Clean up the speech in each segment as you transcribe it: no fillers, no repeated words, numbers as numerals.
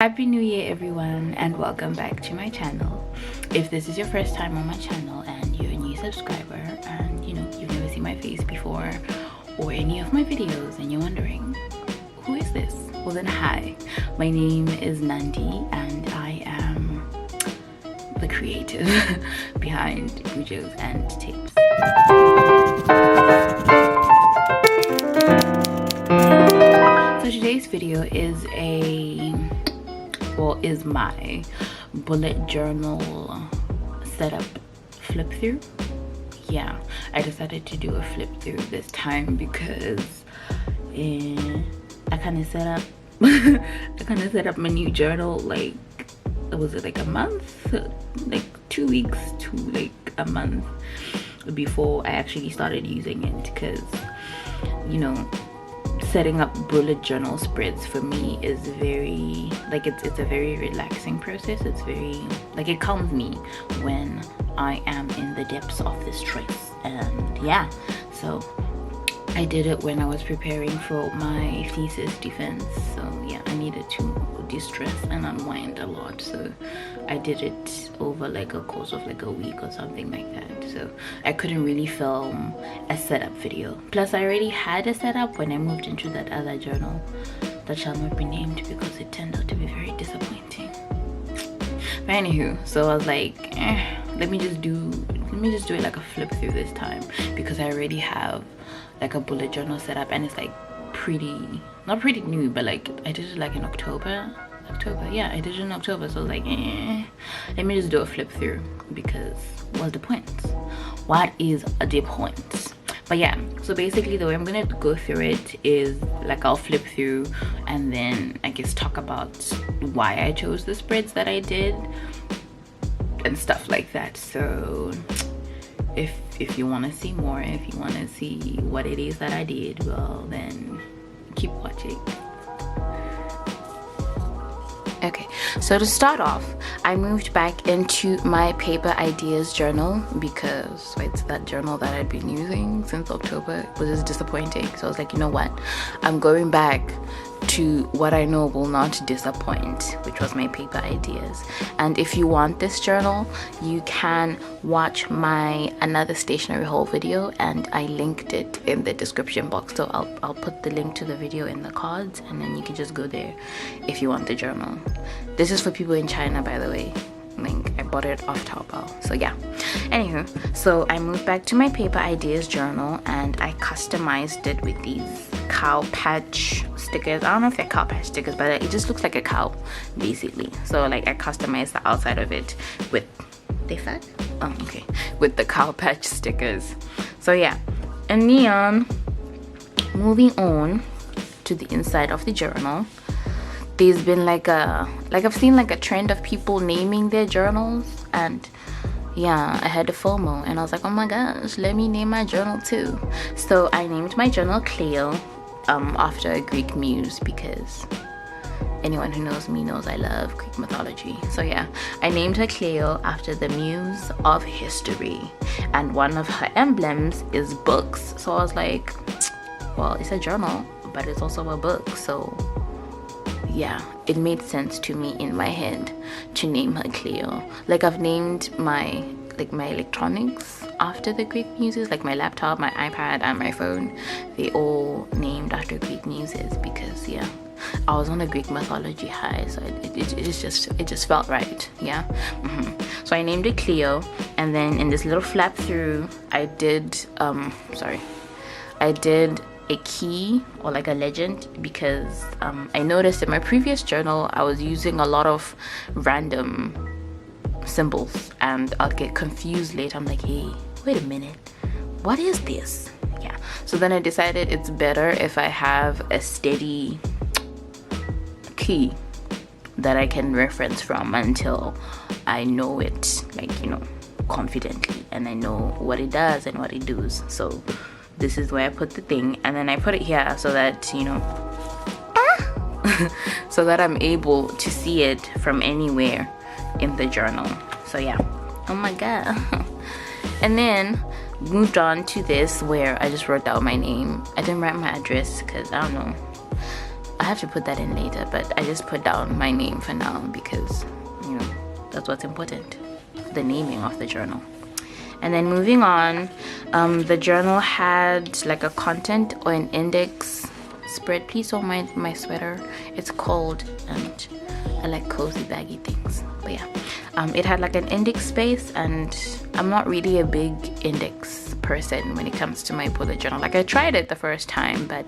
Happy New Year everyone, and welcome back to my channel. If this is your first time on my channel and you're a new subscriber and you've never seen my face before or any of my videos and you're wondering who is this, well then hi, my name is Nandi and I am the creative behind videos and tapes. So today's video is is my bullet journal setup flip through. Yeah, I decided to do a flip through this time because I kind of set up my new journal like, was it like a month, like 2 weeks to like a month before I actually started using it, because setting up bullet journal spreads for me is very like it's a very relaxing process. It's very like it calms me when I am in the depths of the stress. And yeah, so I did it when I was preparing for my thesis defense. So yeah, I needed to de-stress and unwind a lot, so I did it over like a course of like a week or something like that. So I couldn't really film a setup video, plus I already had a setup when I moved into that other journal that shall not be named because it turned out to be very disappointing. But anywho, so I was like, let me just do it like a flip through this time, because I already have like a bullet journal setup and it's like not pretty new, but like I did it like in October. Yeah, I did it in October, so I was like, let me just do a flip through, because what's the point? What is the point? But yeah, so basically the way I'm gonna go through it is like I'll flip through and then I guess talk about why I chose the spreads that I did and stuff like that. So if you want to see more, if you want to see what it is that I did, well then keep watching. Okay, so to start off, I moved back into my Paperideas journal because it's that journal that I'd been using since October. It was just disappointing, so I was like, you know what, I'm going back to what I know will not disappoint, which was my Paperideas. And if you want this journal, you can watch my another stationery haul video, and I linked it in the description box, so I'll put the link to the video in the cards, and then you can just go there if you want the journal. This is for people in China, by the way. I bought it off Taobao. So yeah, anywho, so I moved back to my Paperideas journal and I customized it with these cow patch stickers. I don't know if they're cow patch stickers, but it just looks like a cow basically. So like I customized the outside of it with with the cow patch stickers. So yeah, and then moving on to the inside of the journal, there's been I've seen like a trend of people naming their journals, and yeah, I had a FOMO and I was like, oh my gosh, let me name my journal too. So I named my journal Cleo after a Greek muse, because anyone who knows me knows I love Greek mythology. So yeah, I named her Cleo after the muse of history, and one of her emblems is books. So I was like, well, it's a journal but it's also a book, so yeah, it made sense to me in my head to name her Cleo. Like I've named my electronics after the Greek muses, like my laptop, my iPad, and my phone. They all named after Greek muses because yeah, I was on a Greek mythology high, so it just felt right. Yeah. So I named it Cleo, and then in this little flap through, I did a key or like a legend, because I noticed in my previous journal I was using a lot of random symbols and I'll get confused later. I'm like, hey, wait a minute, what is this? Yeah, so then I decided it's better if I have a steady key that I can reference from until I know it, confidently, and I know what it does and what it does. So this is where I put the thing, and then I put it here so that so that I'm able to see it from anywhere in the journal. So yeah, oh my god. And then moved on to this where I just wrote down my name. I didn't write my address because I don't know, I have to put that in later, but I just put down my name for now because, you know, that's what's important, the naming of the journal. And then moving on, the journal had like a content or an index spread. Please don't mind my sweater, it's cold and I like cozy baggy things. But yeah, it had like an index space, and I'm not really a big index person when it comes to my bullet journal. Like I tried it the first time, but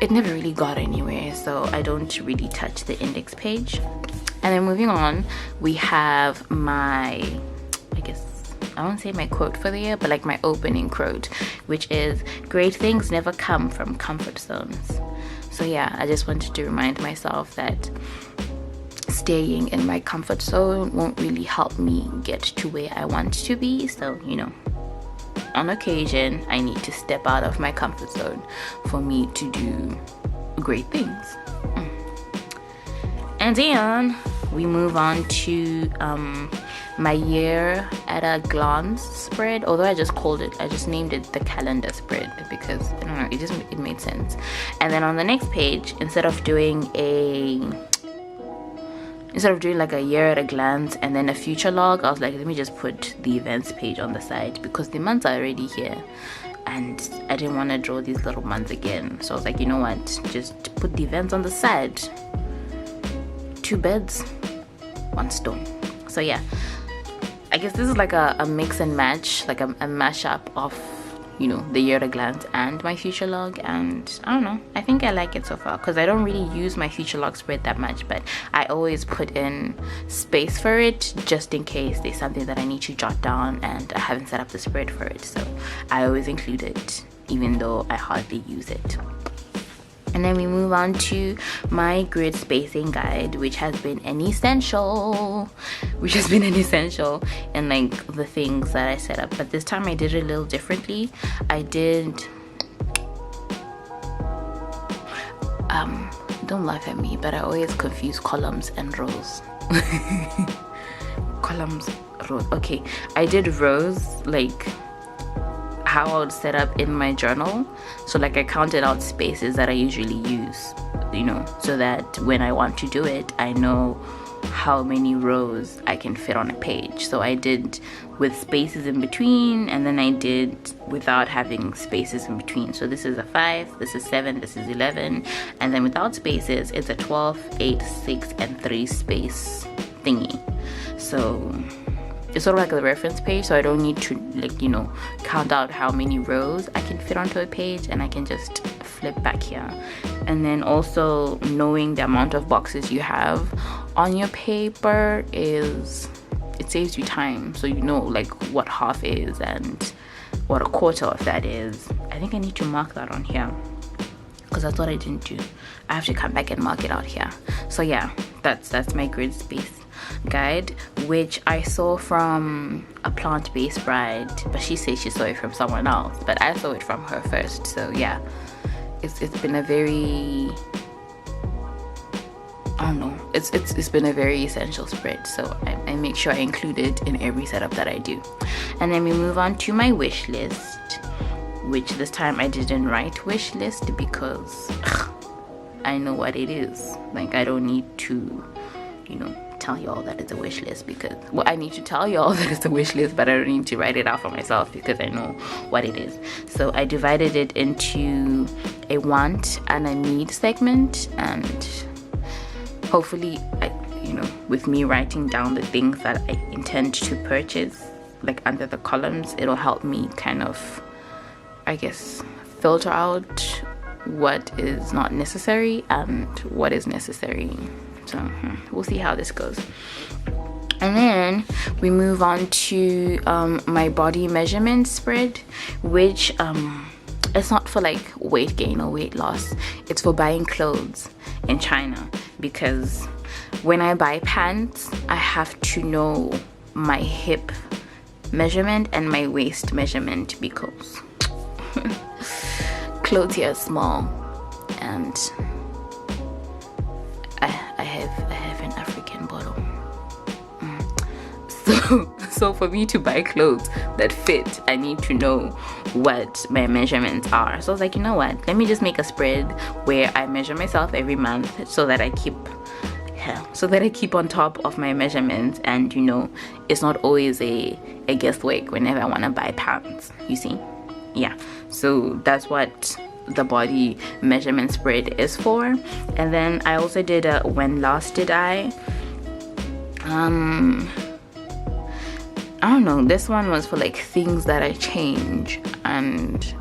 it never really got anywhere, so I don't really touch the index page. And then moving on, we have my, I guess I won't say my quote for the year, but like my opening quote, which is, great things never come from comfort zones. So yeah, I just wanted to remind myself that staying in my comfort zone won't really help me get to where I want to be. So, you know, on occasion I need to step out of my comfort zone for me to do great things. And then we move on to my year at a glance spread, although I just named it the calendar spread because I don't know, it made sense. And then on the next page, instead of doing like a year at a glance and then a future log, I was like, let me just put the events page on the side because the months are already here and I didn't want to draw these little months again. So I was like, you know what, just put the events on the side. 2 birds, 1 stone. So yeah, I guess this is like a mix and match, like a mashup of, you know, the year at a glance and my future log. And I don't know, I think I like it so far because I don't really use my future log spread that much, but I always put in space for it just in case there's something that I need to jot down and I haven't set up the spread for it. So I always include it even though I hardly use it. And then we move on to my grid spacing guide, which has been an essential in like the things that I set up. But this time I did it a little differently. I did don't laugh at me, but I always confuse columns and rows. Columns, rows. Okay, I did rows like how I would set up in my journal. So like I counted out spaces that I usually use, you know, so that when I want to do it, I know how many rows I can fit on a page. So I did with spaces in between, and then I did without having spaces in between. So this is a 5, this is 7, this is 11, and then without spaces it's a 12, 8, 6, and 3 space thingy. So it's sort of like a reference page, so I don't need to, like, you know, count out how many rows I can fit onto a page, and I can just flip back here. And then also knowing the amount of boxes you have on your paper it saves you time, so you know like what half is and what a quarter of that is. I think I need to mark that on here because that's what I didn't do. I have to come back and mark it out here. So yeah, that's my grid space guide, which I saw from a plant-based bride, but she says she saw it from someone else, but I saw it from her first. So yeah, it's been a very, I don't know, it's been a very essential spread, so I make sure I include it in every setup that I do. And then we move on to my wish list, which this time I didn't write wish list because I know what it is. Like I don't need to, you know, tell y'all that it's a wish list because, well, I need to tell y'all that it's a wish list, but I don't need to write it out for myself because I know what it is. So I divided it into a want and a need segment, and hopefully you know, with me writing down the things that I intend to purchase like under the columns, it'll help me kind of, I guess, filter out what is not necessary and what is necessary. So we'll see how this goes. And then we move on to my body measurement spread, which it's not for like weight gain or weight loss. It's for buying clothes in China, because when I buy pants, I have to know my hip measurement and my waist measurement because clothes here are small, and I have an African bottom. So for me to buy clothes that fit, I need to know what my measurements are. So I was like, you know what, let me just make a spread where I measure myself every month so that I keep on top of my measurements, and you know, it's not always a guesswork whenever I want to buy pants, you see. Yeah, so that's what the body measurement spread is for. And then I also did a when last did I don't know, this one was for like things that I change, and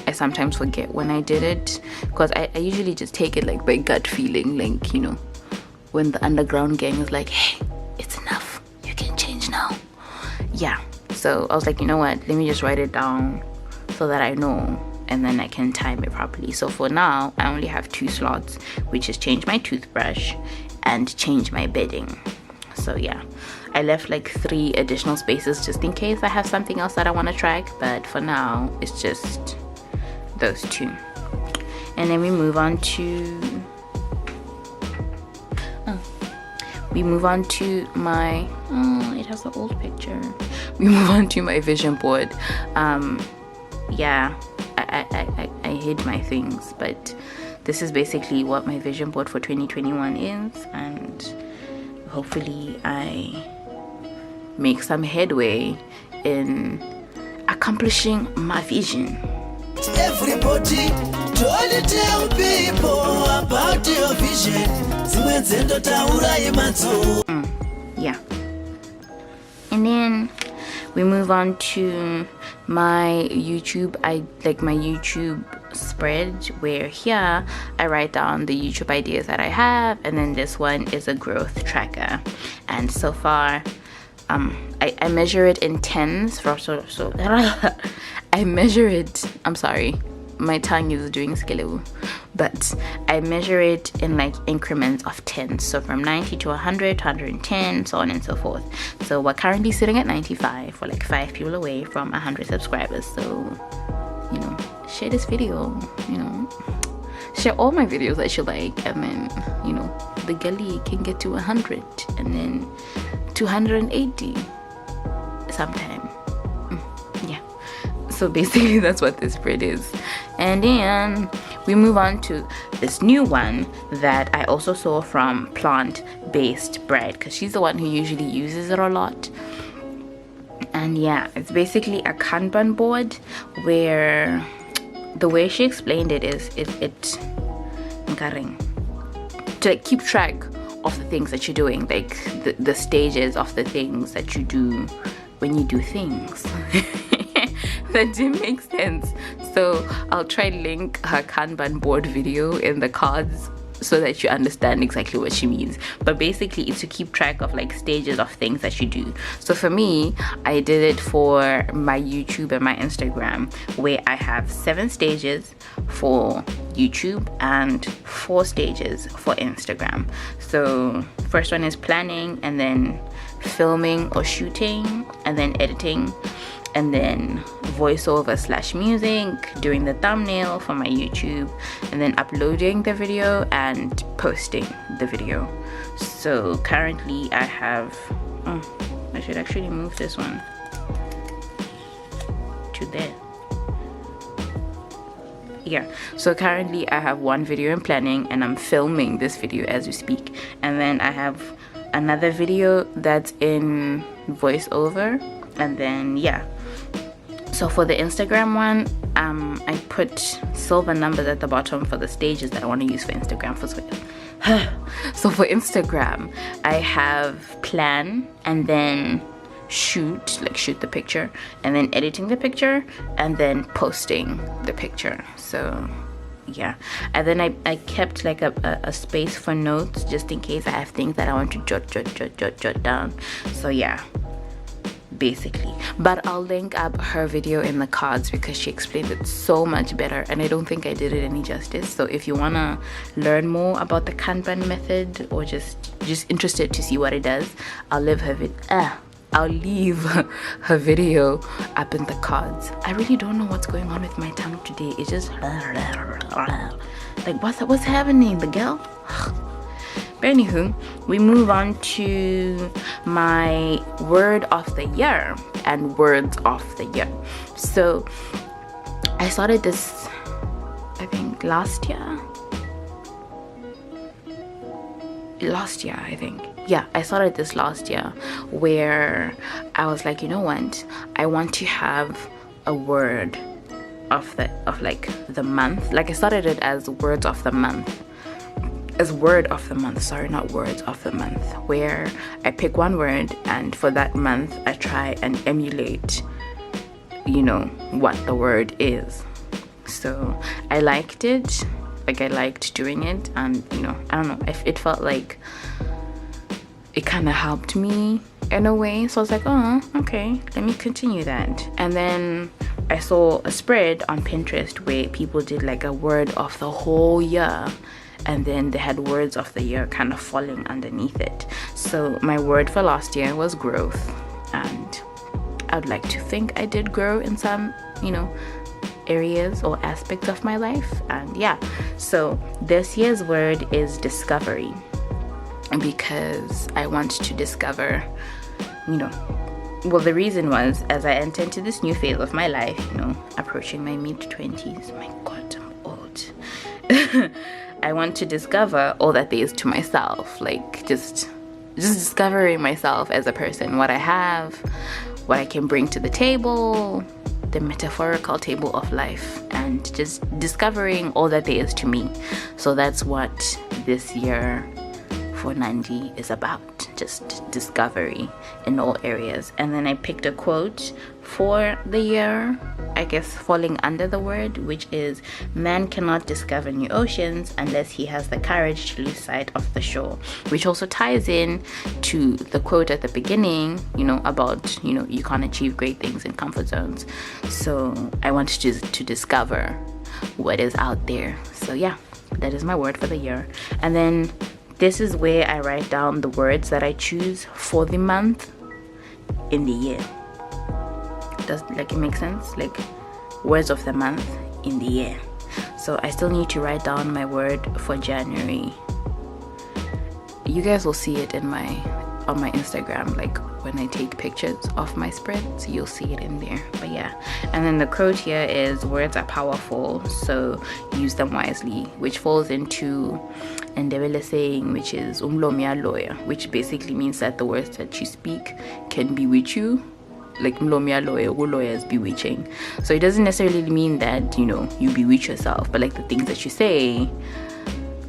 I sometimes forget when I did it, because I usually just take it like by gut feeling, like, you know, when the underground gang is like, hey, it's enough, you can change now. Yeah, so I was like, you know what, let me just write it down so that I know, and then I can time it properly. So for now, I only have 2 slots, which is change my toothbrush and change my bedding. So yeah, I left like 3 additional spaces just in case I have something else that I want to track, but for now it's just those 2. And then we move on to my it has an old picture. We move on to my vision board. Yeah, I hid my things, but this is basically what my vision board for 2021 is, and hopefully I make some headway in accomplishing my vision. Everybody, don't tell people about your vision. Yeah. And then we move on to my YouTube. I like my YouTube spread, where here I write down the YouTube ideas that I have, and then this one is a growth tracker. And so far I measure it in tens for so I measure it, I'm sorry, my tongue is doing skelewu, but I measure it in like increments of 10, so from 90 to 100 to 110, so on and so forth. So we're currently sitting at 95, we're like 5 people away from 100 subscribers. So, you know, share this video, you know, share all my videos that you like, and then, you know, the gully can get to 100 and then 280 sometime. Yeah, so basically that's what this spread is. And then we move on to this new one that I also saw from Plant-Based Bread, because she's the one who usually uses it a lot. And yeah, it's basically a Kanban board, where the way she explained it is to like keep track of the things that you're doing, like the stages of the things that you do when you do things. That didn't make sense, so I'll try to link her Kanban board video in the cards so that you understand exactly what she means. But basically it's to keep track of like stages of things that you do. So for me, I did it for my YouTube and my Instagram, where I have 7 stages for YouTube and 4 stages for Instagram. So first one is planning, and then filming or shooting, and then editing, and then voiceover/music, doing the thumbnail for my YouTube, and then uploading the video and posting the video. So currently I have I should actually move this one to there. Yeah, so currently I have 1 video in planning, and I'm filming this video as we speak, and then I have another video that's in voiceover. And then yeah, so for the Instagram one, I put silver numbers at the bottom for the stages that I want to use for Instagram. So for Instagram, I have plan, and then shoot the picture, and then editing the picture, and then posting the picture. So yeah, and then I kept like a space for notes, just in case I have things that I want to jot down. So yeah, basically. But I'll link up her video in the cards, because she explained it so much better, and I don't think I did it any justice. So if you want to learn more about the Kanban method, or just interested to see what it does, I'll leave her video up in the cards. I really don't know what's going on with my tongue today. It's just like, what's happening, the girl? But anywho, we move on to my word of the year and words of the year. So I started this, I think last year, I think. Yeah, I started this last year, where I was like, you know what, I want to have a word of the month. Like, I started it as words of the month, sorry, not words of the month, where I pick one word, and for that month I try and emulate, you know, what the word is. So I liked it, like, I liked doing it, and you know, I don't know, it felt like it kind of helped me in a way. So I was like, oh, okay, let me continue that. And then I saw a spread on Pinterest where people did like a word of the whole year, and then they had words of the year kind of falling underneath it. So my word for last year was growth, and I'd like to think I did grow in some, you know, areas or aspects of my life. And yeah, so this year's word is discovery, because I want to discover, you know, well, the reason was, as I enter into this new phase of my life, you know, approaching my mid-20s, my god, I'm old. I want to discover all that there is to myself, like just discovering myself as a person, what I have, what I can bring to the table, the metaphorical table of life, and just discovering all that there is to me. So that's what this year for Nandi is about, just discovery in all areas. And then I picked a quote for the year, I guess falling under the word, which is, man cannot discover new oceans unless he has the courage to lose sight of the shore, which also ties in to the quote at the beginning, you know, about, you know, you can't achieve great things in comfort zones. So I wanted to discover what is out there. So yeah, that is my word for the year. And then this is where I write down the words that I choose for the month in the year. Does like it make sense? Like, words of the month in the year. So I still need to write down my word for January. You guys will see it on my Instagram, like when I take pictures of my spreads, you'll see it in there. But yeah, and then the quote here is, words are powerful, so use them wisely, which falls into Ndebele saying, which is umlomi lawyer, which basically means that the words that you speak can bewitch you. Like mlomi lawyer, lawyer is bewitching. So it doesn't necessarily mean that, you know, you bewitch yourself, but like the things that you say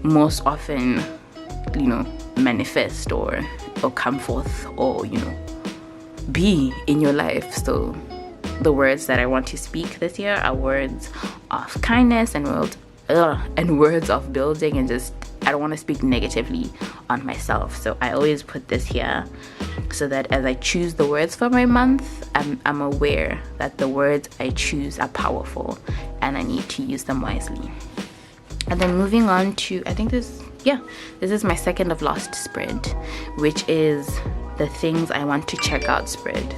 most often, you know, manifest or come forth, or, you know, be in your life. So the words that I want to speak this year are words of kindness and words of building, and just, I don't want to speak negatively on myself. So I always put this here so that as I choose the words for my month, I'm aware that the words I choose are powerful and I need to use them wisely. And then moving on to, I think this is my second of last spread, which is the things I want to check out spread.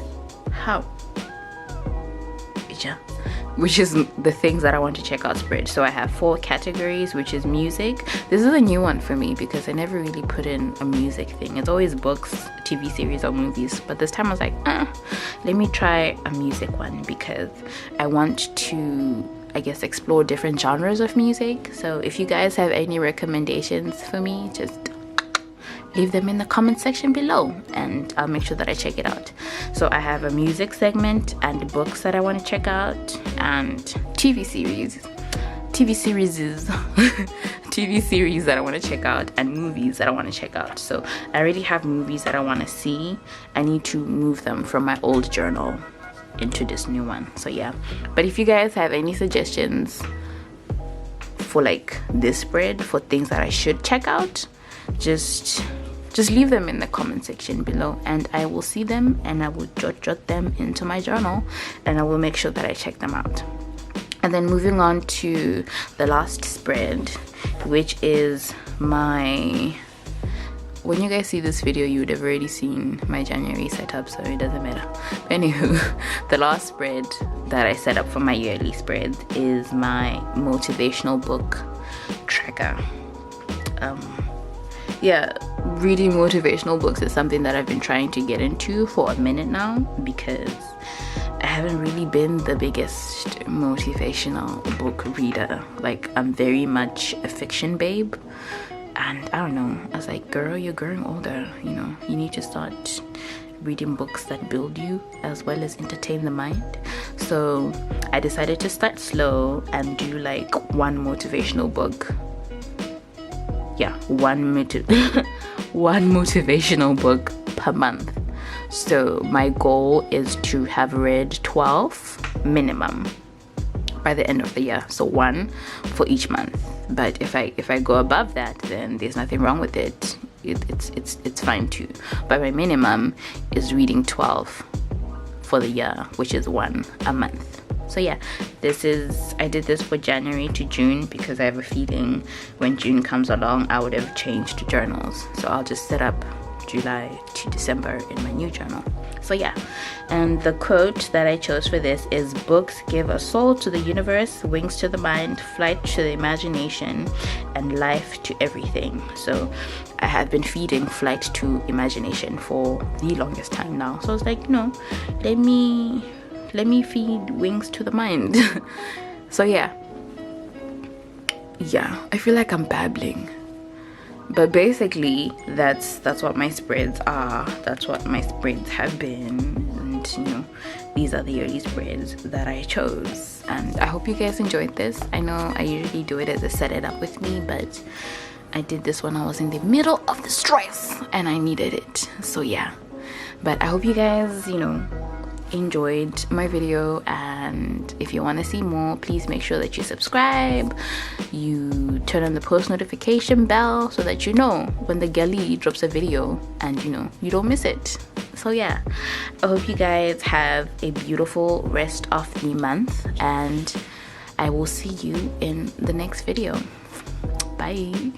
Which is the things that I want to check out spread. So I have 4 categories, which is music. This is a new one for me because I never really put in a music thing. It's always books, TV series, or movies. But this time I was like, let me try a music one, because I want to, I guess, explore different genres of music. So if you guys have any recommendations for me, just leave them in the comment section below and I'll make sure that I check it out. So I have a music segment and books that I want to check out, and TV series that I want to check out, and movies that I want to check out. So I already have movies that I want to see. I need to move them from my old journal into this new one. So yeah, but if you guys have any suggestions for like this spread, for things that I should check out, just leave them in the comment section below and I will see them and I will jot them into my journal and I will make sure that I check them out. And then moving on to the last spread, which is my, when you guys see this video you would have already seen my January setup, so it doesn't matter. But anywho, the last spread that I set up for my yearly spread is my motivational book tracker. yeah, reading motivational books is something that I've been trying to get into for a minute now, because I haven't really been the biggest motivational book reader. Like, I'm very much a fiction babe, and I don't know, I was like, girl, you're growing older, you know, you need to start reading books that build you as well as entertain the mind. So I decided to start slow and do like one motivational book. Yeah, one motivational book per month. So my goal is to have read 12 minimum by the end of the year, so one for each month. But if I go above that, then there's nothing wrong with it. It's fine too. But my minimum is reading 12 for the year, which is one a month. So yeah, I did this for January to June because I have a feeling when June comes along I would have changed journals. So I'll just set up July to December in my new journal. So yeah, and the quote that I chose for this is, books give a soul to the universe, wings to the mind, flight to the imagination, and life to everything. So I have been feeding flight to imagination for the longest time now. So I was like, no, let me feed wings to the mind. So yeah, I feel like I'm babbling. But basically, that's what my spreads are. That's what my spreads have been. And, you know, these are the yearly spreads that I chose. And I hope you guys enjoyed this. I know I usually do it as a set it up with me, but I did this when I was in the middle of the stress and I needed it. So yeah. But I hope you guys, you know, enjoyed my video, and if you want to see more, please make sure that you subscribe, you turn on the post notification bell so that you know when the girly drops a video and you know you don't miss it. So yeah, I hope you guys have a beautiful rest of the month, and I will see you in the next video. Bye.